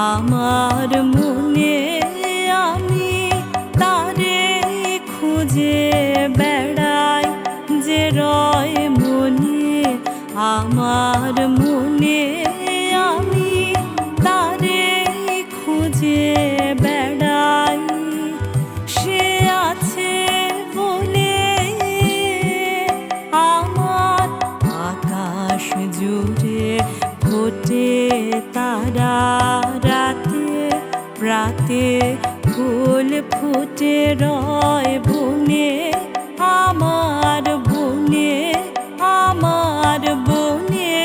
আমার মনে আমি তারে খুঁজে বেড়াই, যে রয় মনে আমার মনে আমি তারে খুঁজে বেড়াই। সে আছে বলে আমার আকাশ জুড়ে ফোটে তারা, রাতে রাতে ফুল ফুটে রয় বনে, আমার বনে, আমার বনে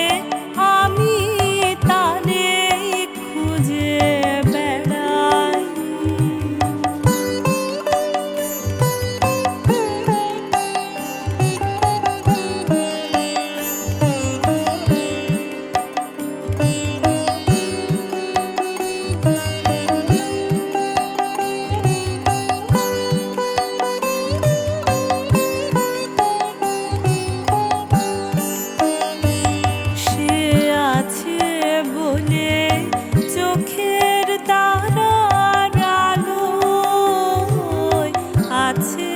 আমি তারে খুঁজে বেড়াই। চোখের তারার আলোয় আছে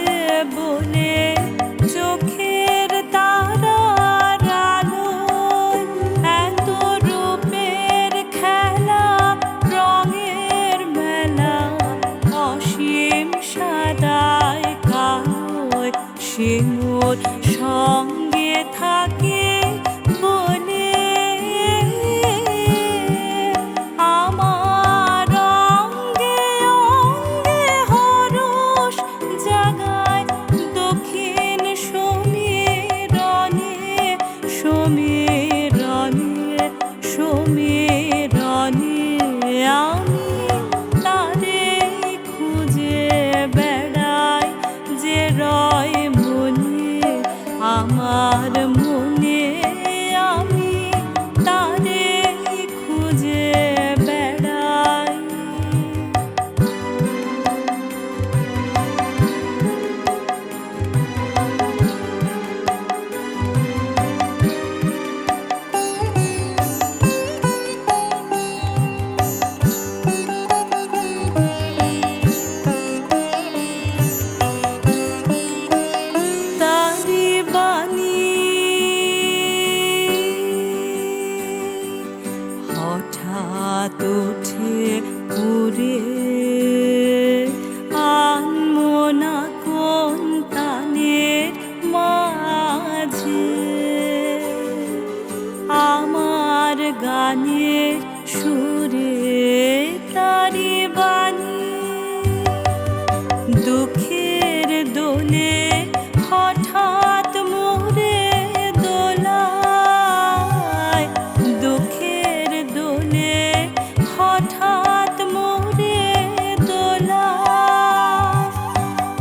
বলে, চোখের তারার আলোয় এত রূপের খেলা, রঙের মেলা, অসীম সাদায় কালোয় সে মোর সঙ্গে থাকে বলে। আমি তারে খুঁজে বেড়াই, যে রয় মনে আমার মনে আমি তারে খুঁজে বেড়াই। হঠাৎ উঠে পুরে আনমনা কোন তানের মাঝে, আমার গানের সুরে তারি বাণী, দুঃখের দোলে হঠাৎ মোরে দোলায়, দুঃখের দোলে হঠাৎ মোরে দোলায়,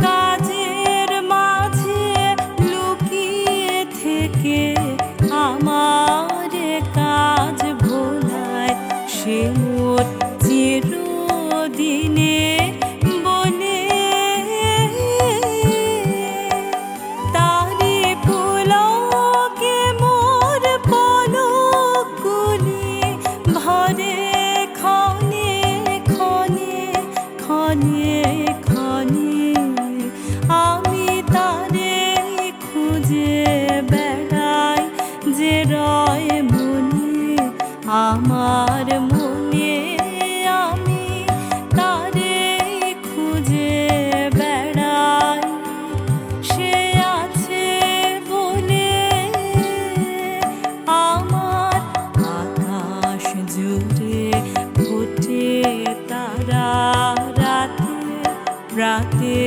কাজের মাঝে লুকিয়ে থেকে আমার কাজ ভোলায়, সে মোর চিরদিনে বলে। তারি পুলকে মোর পলকগুলি ভরে ক্ষণে ক্ষণে ক্ষণে ক্ষণে, আমি তারে খুঁজে বেড়াই, যে রয় মনে আমার মনে আমি তারে খুঁজে বেড়াই। সে আছে বলে আমার আকাশ জুড়ে ফোটে তারা, রাতে রাতে